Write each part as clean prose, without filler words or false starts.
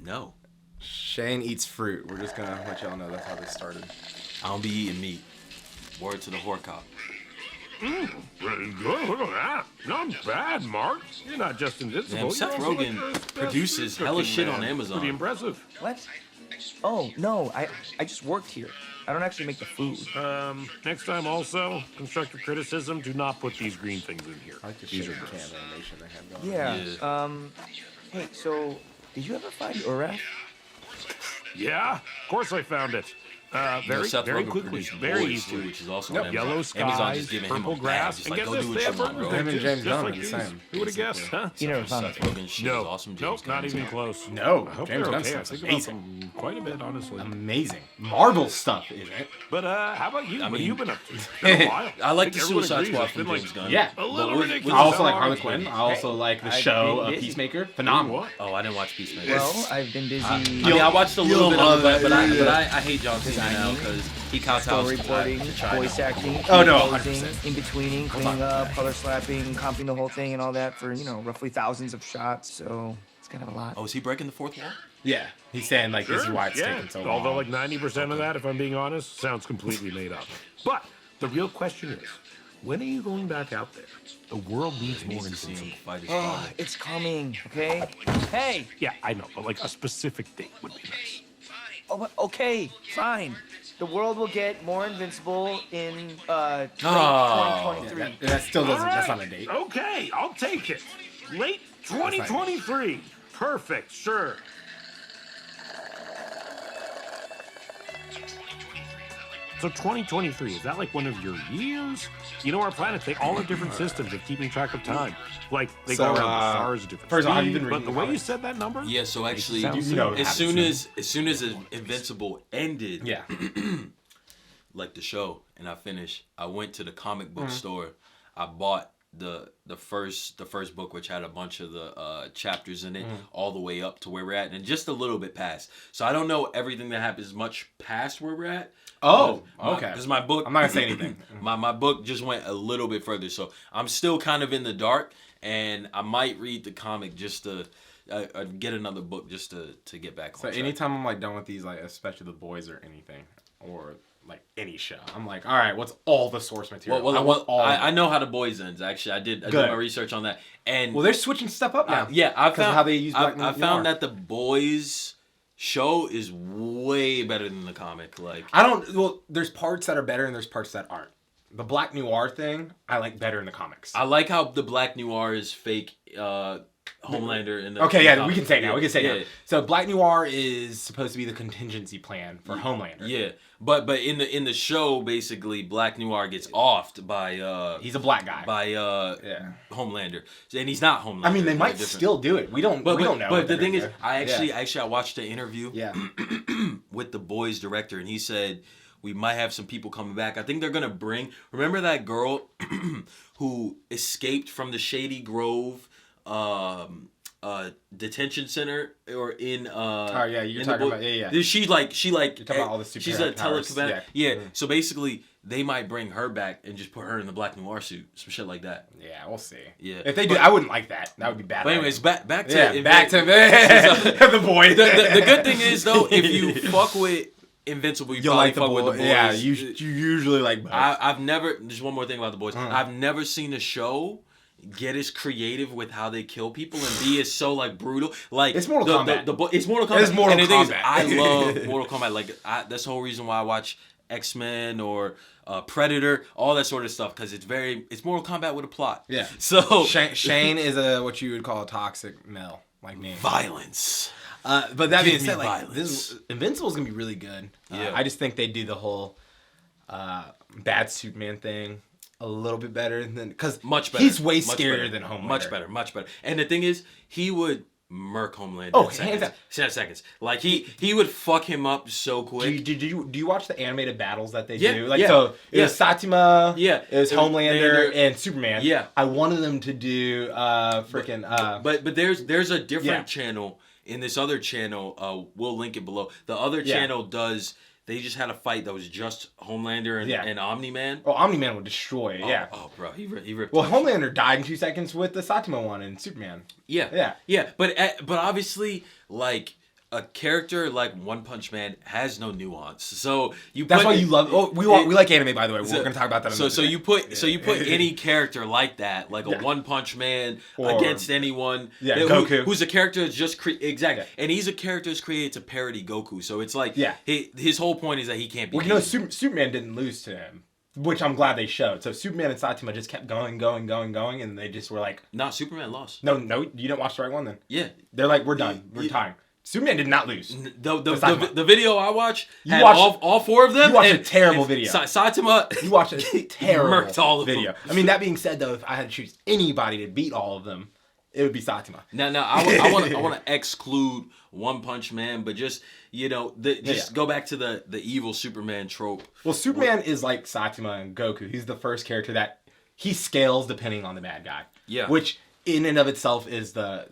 No. Shane eats fruit. We're just gonna let y'all know that's how this started. I don't be eating meat. Word to the whore cop. Pretty good. Look at that. Not bad, Mark. You're not just invincible. Damn, Seth you're also Rogen like the produces best hella cooking shit man. on Amazon. Pretty impressive. What? Oh, no, I just worked here. I don't actually make the food. Next time also, constructive criticism, do not put these green things in here. I like the These shit are can gross. animation they have going. Yeah, hey, so, did you ever find Ureth? Yeah, of course I found it. Very, Seth very Rogen quickly, produced very Boys, easily. Too, which is also Yep. on Yellow Amazon. Amazon skies, just giving purple him a grass, bag. Just and like, get go this, do they what have you want, burgers bro. there Him and too, James just Gunn like are the these. same, Who would have guessed, basically. huh? You never found Seth it. Rogen shit No, is awesome. nope, James not Gunn's even not. close. No, I hope James they're Gunn okay. I stuff's think about amazing. them quite a bit, honestly. Amazing. Marvel stuff, isn't it? But how about you? I what mean- have you been up to? It's been a while. I like the think everyone Suicide agrees Squad it's from been, like, James Gunn. Yeah. A little But ridiculous. I also how like long Harley it's been. Quinn. I also like the I've show been of busy. Peacemaker. Phenomenal. What? Oh, I didn't watch Peacemaker. Well, I've been busy I mean, I watched a little bit of it, but I hate John Cena now Designing, because he kowtows to storyboarding, to China. voice acting, Oh, no, composing, 100%. in-betweening, cleaning up, color slapping, comping the whole thing and all that for, roughly thousands of shots, so it's kind of a lot. Oh, is he breaking the fourth wall? Yeah. He's saying, like, this is why it's taking so long. Although, like, 90% of that, if I'm being honest, sounds completely made up. But the real question is, when are you going back out there? The world needs more Needs to see him Invincible. fight his Oh, father. it's coming, okay? Hey! Yeah, I know, but like a specific date would be nice. Oh, but okay, fine. The world will get more Invincible in late Oh. 2023. That still doesn't, that's All not a date. Okay, I'll take it. Late 2023. Perfect, sure. So 2023, is that like one of your years? You know, our planet, they all have different systems of keeping track of time. Like, they So, go around the stars at different first of all, have you speed, been but reading the the way you comics? said that number? Yeah, so actually, sounds You know, silly. it as soon as Invincible ended, Yeah. like the show, and I finished, I went to the comic Mm. book store. I bought the first book, which had a bunch of the chapters in it, all the way up to where we're at, and just a little bit past. So I don't know everything that happens much past where we're at. Oh, okay. Because my book, I'm not going to say anything. my book just went a little bit further, so I'm still kind of in the dark, and I might read the comic just to get another book just to get back on So track. anytime I'm, like, done with these, like, especially The Boys or anything, or, like, any show, I'm like, all right, what's all the source material? I want all of it. I know how the Boys ends. Actually, I did Good. my research on that, and Well, they're switching stuff up now. yeah, I 'Cause found of how they use Black I Noir. found that the Boys show is way better than the comic. Like, Well, there's parts that are better and there's parts that aren't. The Black Noir thing, I like better in the comics. I like how the Black Noir is fake Homelander in the Okay, in the yeah, we comic. can say now. We can say yeah, now. So Black Noir is supposed to be the contingency plan for Homelander. Yeah, but in the show, basically, Black Noir gets offed by He's a black guy. by Yeah. Homelander, and he's not Homelander. I mean, they They're might different. still do it. We don't know. But what the they're thing is, gonna do. I watched the interview Yeah. with the Boys director, and he said we might have some people coming back. I think they're gonna bring. Remember that girl who escaped from the Shady Grove detention center, or in Oh yeah, you're in the talking book? about yeah. She like You're talking about all the she's a superhero powers, telekinetic. yeah. Yeah. So basically, they might bring her back and just put her in the Black Noir suit, some shit like that. Yeah, we'll see. Yeah. If they do, I wouldn't like that. That would be bad. But anyways, back to back to the boy. the good thing is though, if you fuck with Invincible, you You'll probably like the fuck boy. with the Boys. Yeah, you usually like both. I've never. There's one more thing about the Boys. I've never seen a show get as creative with how they kill people and be as so like brutal. Like It's Mortal Kombat. It's Mortal Kombat. It's Mortal and the thing is, Kombat. I love Mortal Kombat. Like that's the whole reason why I watch X-Men or Predator, all that sort of stuff, because it's Mortal Kombat with a plot. Yeah. So Shane is what you would call a toxic male, like me. violence. But that Give being me said, like violence. Invincible is gonna be really good. Yeah. I just think they do the whole bad Superman thing a little bit better than because Much better. He's way Much scarier better. than Homelander. Much better. And the thing is, he would murk Homelander Oh, in seconds. hands down. 10 seconds. Like he would fuck him up so quick. Do you watch the animated battles that they Yeah, do? Like yeah, so, it was Satima. Yeah. It was It was Homelander Homelander. and Superman. Yeah. I wanted them to do freaking. But there's a different Yeah. channel in this other channel. We'll link it below. The other Yeah. channel does. They just had a fight that was just Homelander and Omni-Man. Oh, Omni-Man would destroy it. Yeah. Oh, bro, he ripped. Well, that Homelander died in 2 seconds with the Satima one in Superman. Yeah. Yeah. Yeah, but obviously, like, a character like One Punch Man has no nuance. So that's why you love. Oh, we like anime, by the way. We're gonna talk about that. So you put any character like that, like a One Punch Man against anyone. Yeah, Goku, who's a character that's just and he's a character that's created to parody Goku. So it's like his whole point is that he can't be. Well, Superman didn't lose to him. Which I'm glad they showed. So Superman and Saitama just kept going, and they just were like... Nah, Superman lost. No, you didn't watch the right one then? Yeah. They're like, we're done. We're tying. Superman did not lose. The video I watched had all four of them. You watched a terrible video. Saitama... You watched a terrible murked all of video. them. I mean, that being said, though, if I had to choose anybody to beat all of them, it would be Saitama. Now, I want to exclude One Punch Man, but just go back to the evil Superman trope. Well, Superman is like Saitama and Goku. He's the first character that he scales depending on the bad guy. Yeah. Which in and of itself is the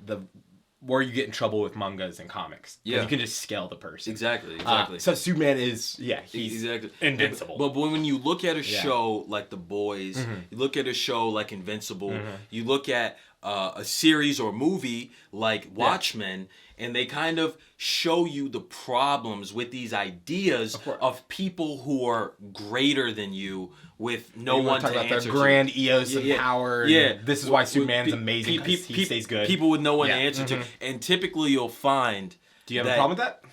where you get in trouble with mangas and comics. Yeah. You can just scale the person. Exactly. So Superman is he's invincible. But when you look at a show like The Boys, you look at a show like Invincible, you look at a series or movie like Watchmen, and they kind of show you the problems with these ideas of people who are greater than you with no one to answer to. The grand eos of power. Yeah. This is why Superman's amazing. He stays good. People with no one to answer to. And typically you'll find... Do you have a problem with that?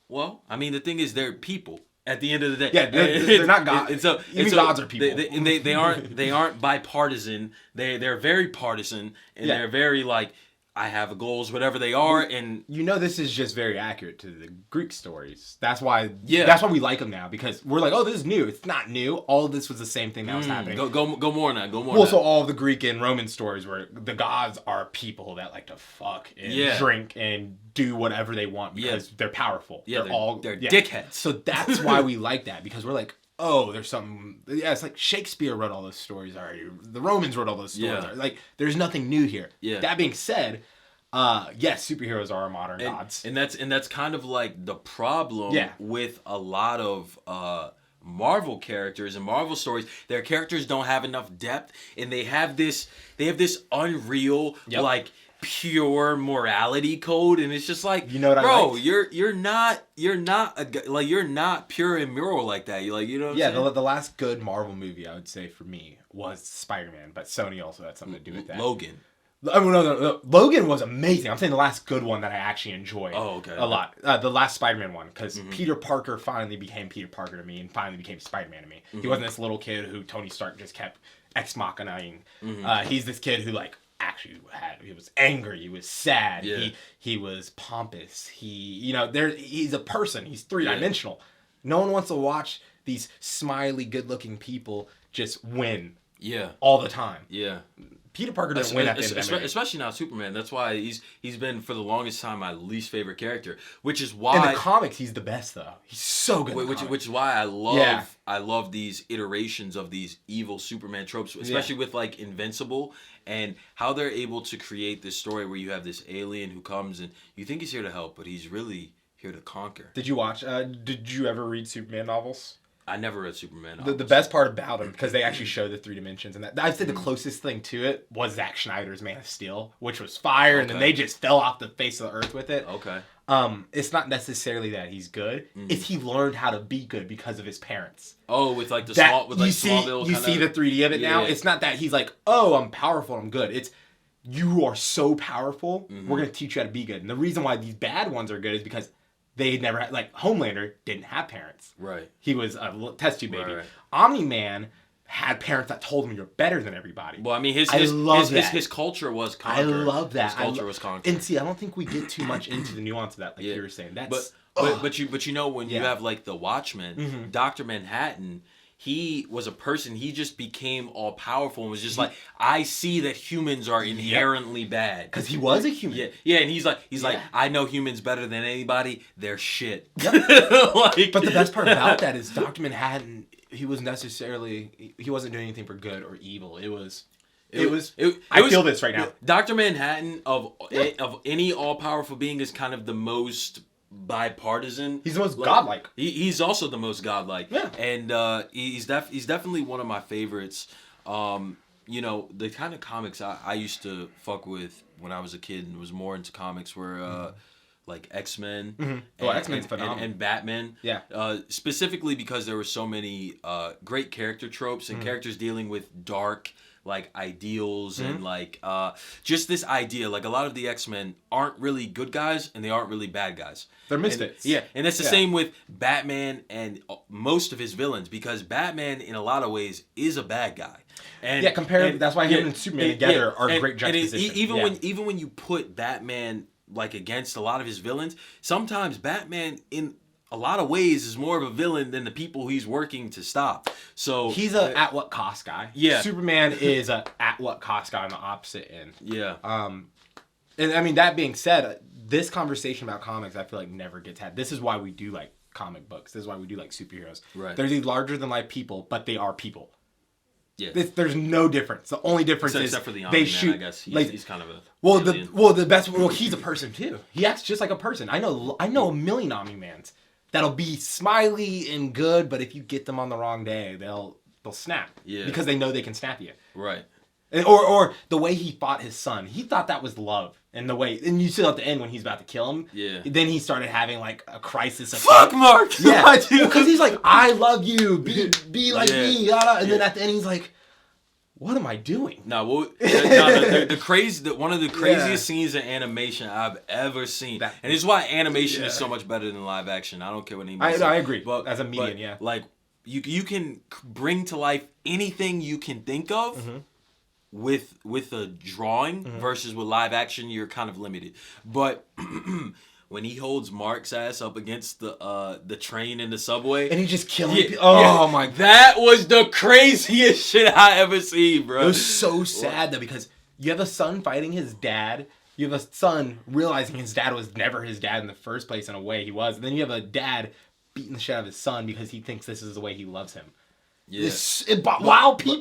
Well, I mean, the thing is they're people. At the end of the day, they're not gods. Gods are people. They aren't bipartisan. They're very partisan, and they're very like, I have goals, whatever they are, and this is just very accurate to the Greek stories. That's why we like them now, because we're like, oh, this is new. It's not new. All of this was the same thing that was happening. Go more now. Go more. Well, so all of the Greek and Roman stories where the gods are people that like to fuck and drink and do whatever they want because they're powerful. Yeah, they're dickheads. So that's why we like that, because we're like, oh, there's something. Yeah, it's like Shakespeare wrote all those stories already. The Romans wrote all those stories. Yeah. Like, there's nothing new here. Yeah. That being said, yes, superheroes are modern gods, and that's kind of like the problem with a lot of Marvel characters and Marvel stories. Their characters don't have enough depth, and they have this unreal pure morality code, and it's just like, bro, you're not pure and moral like that. You know what I'm saying? The last good Marvel movie I would say for me was Spider-Man, but Sony also had something to do with that. Logan. No. Logan was amazing. I'm saying the last good one that I actually enjoyed a lot. The last Spider-Man one, because Peter Parker finally became Peter Parker to me, and finally became Spider-Man to me. He wasn't this little kid who Tony Stark just kept ex-machinaing. He's this kid who actually he was angry, he was sad, he was pompous, he's a person, he's three-dimensional. No one wants to watch these smiley, good-looking people just win all the time. Peter Parker doesn't win at the end of the movie. Especially now Superman. That's why he's been for the longest time my least favorite character. Which is why in the comics he's the best though. He's so good. Which is why I love these iterations of these evil Superman tropes, especially with like Invincible, and how they're able to create this story where you have this alien who comes and you think he's here to help, but he's really here to conquer. Did you watch? Did you ever read Superman novels? I never read Superman. The best part about them, because they actually show the three dimensions, and I'd say the closest thing to it was Zack Snyder's Man of Steel, which was fire, and then they just fell off the face of the earth with it. Okay. It's not necessarily that he's good; it's he learned how to be good because of his parents. Oh, with like Smallville. You see the 3D of it now. It's not that he's like, oh, I'm powerful, I'm good. It's you are so powerful. We're gonna teach you how to be good, and the reason why these bad ones are good is because they never had, like, Homelander didn't have parents. Right. He was a test tube baby. Right. Omni-Man had parents that told him you're better than everybody. Well, I mean, his culture was conquered. I love that. His culture was conquered. And see, I don't think we get too much into the nuance of that, like you were saying. That's but you know, when you have like the Watchmen, Dr. Manhattan, he was a person, he just became all powerful and was just like, I see that humans are inherently bad. Because he was a human. Yeah, and he's like, I know humans better than anybody, they're shit. Yep. But the best part about that is Dr. Manhattan, he wasn't doing anything for good or evil. I feel this right now. Dr. Manhattan of any all-powerful being is kind of the most bipartisan. He's the most godlike. He's also the most godlike. Yeah. And he's definitely one of my favorites. The kind of comics I used to fuck with when I was a kid and was more into comics were like X-Men X-Men's phenomenal. and Batman. Yeah. Specifically because there were so many great character tropes and characters dealing with dark like ideals and like just this idea. Like a lot of the X-Men aren't really good guys and they aren't really bad guys. They're misfits. And that's the same with Batman and most of his villains, because Batman in a lot of ways is a bad guy. And that's why him and Superman together are great juxtapositions. Even when you put Batman like against a lot of his villains, sometimes Batman in a lot of ways is more of a villain than the people he's working to stop. So he's a at what cost guy. Yeah. Superman is a at what cost guy on the opposite end. Yeah. And I mean, that being said, this conversation about comics I feel like never gets had. This is why we do like comic books. This is why we do like superheroes. Right. They're these larger than life people, but they are people. Yeah. There's no difference. The only difference is except for the they omni-man, shoot. I guess he's kind of a he's a person too. He acts just like a person. I know a million omni-mans that'll be smiley and good, but if you get them on the wrong day, they'll snap. Yeah. Because they know they can snap you. Right. Or the way he fought his son, he thought that was love. And you see at the end when he's about to kill him. Yeah. Then he started having like a crisis of fuck Mark. Yeah, because he's like, I love you, be like me, and then at the end he's like, what am I doing? No, one of the craziest scenes in animation I've ever seen, and this is why animation is so much better than live action. I don't care what anybody says. I agree, but as a medium, like you can bring to life anything you can think of. With a drawing versus with live action, you're kind of limited. But when he holds Mark's ass up against the train in the subway, and he just killing people. Oh my god, that was the craziest shit I ever seen, bro. It was so sad though, because you have a son fighting his dad. You have a son realizing his dad was never his dad in the first place. In a way, he was. And then you have a dad beating the shit out of his son because he thinks this is the way he loves him. Yeah.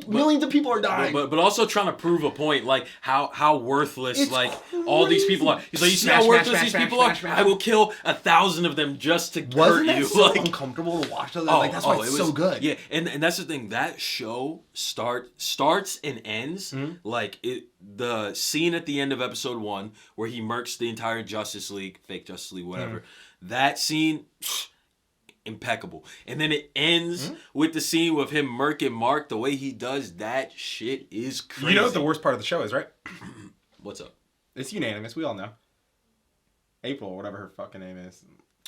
Millions of people are dying. But also trying to prove a point, like how worthless it's like crazy. all these people are. He's like, you see how worthless these people are? I will kill 1,000 of them just to hurt you. So like uncomfortable to watch? Like that's why it's so good. Yeah, and that's the thing. That show starts and ends like the scene at the end of episode 1 where he murks the entire Justice League, fake Justice League, whatever. That scene. Impeccable. And then it ends with the scene with him murking Mark. The way he does that shit is crazy. You know what the worst part of the show is, right? What's up? It's unanimous. We all know. April, whatever her fucking name is.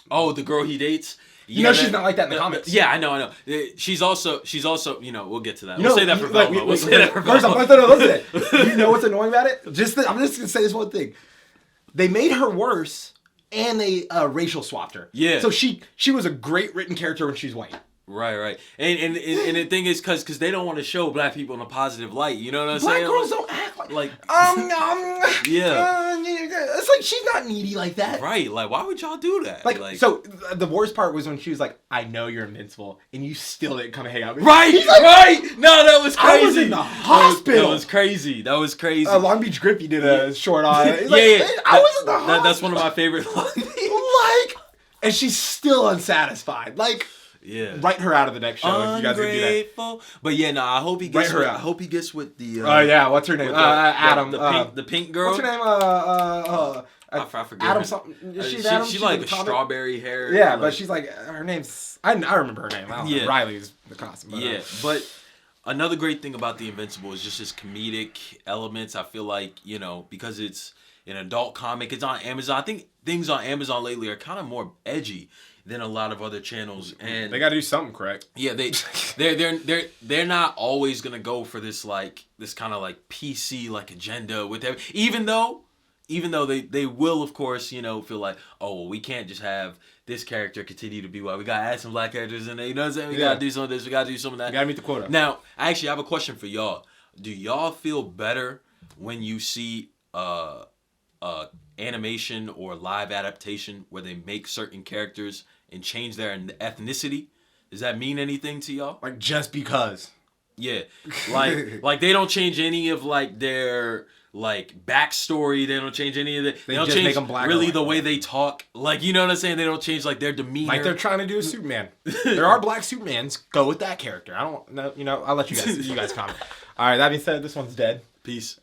Oh, the girl he dates? She's not like that in the comics. Yeah, I know. She's also, we'll get to that. We'll say that for Velma. We'll say that for Velma. Listen. You know what's annoying about it? I'm just going to say this one thing. They made her worse. And they racial swapped her. Yeah. So she was a great written character when she's white. Right. And the thing is, because they don't want to show black people in a positive light. You know what I'm saying? Black girls don't act like yeah. It's like she's not needy like that. Right. Like, why would y'all do that? Like so the worst part was when she was like, I know you're invincible, and you still didn't come and hang out with me. Right. He's like, right. No, that was crazy. I was in the hospital. That was crazy. Long Beach Griffey did a short on it. Yeah. I was in the hospital. That's one of my favorite lines. And she's still unsatisfied. Yeah. Write her out of the next show if you guys can do that. But yeah, no, I hope he gets I hope he gets with the what's her name? Adam. The pink girl. What's her name? I forget. Adam something. Is she Adam? She's like a strawberry hair. Yeah, but she's like her name's I remember her name. I don't know. Riley's the costume. But, but another great thing about the Invincible is just its comedic elements. I feel like, because it's an adult comic, it's on Amazon. I think things on Amazon lately are kind of more edgy than a lot of other channels, and they got to do something correct. Yeah, they're not always gonna go for this kind of like PC agenda with them. Even though they will, of course, feel like, oh, well, we can't just have this character continue to be white. We gotta add some black characters in there. You know what I'm saying? We gotta do some of this. We gotta do some of that. You gotta meet the quota. Now, actually, I have a question for y'all. Do y'all feel better when you see animation or live adaptation where they make certain characters and change their ethnicity? Does that mean anything to y'all? Like, just because? Yeah. Like they don't change any of their backstory. They don't change any of it. They don't just change make them black really the way they talk. You know what I'm saying? They don't change their demeanor. Like they're trying to do a Superman. There are black Supermans. Go with that character. I don't know. I'll let you guys comment. All right. That being said, this one's dead. Peace.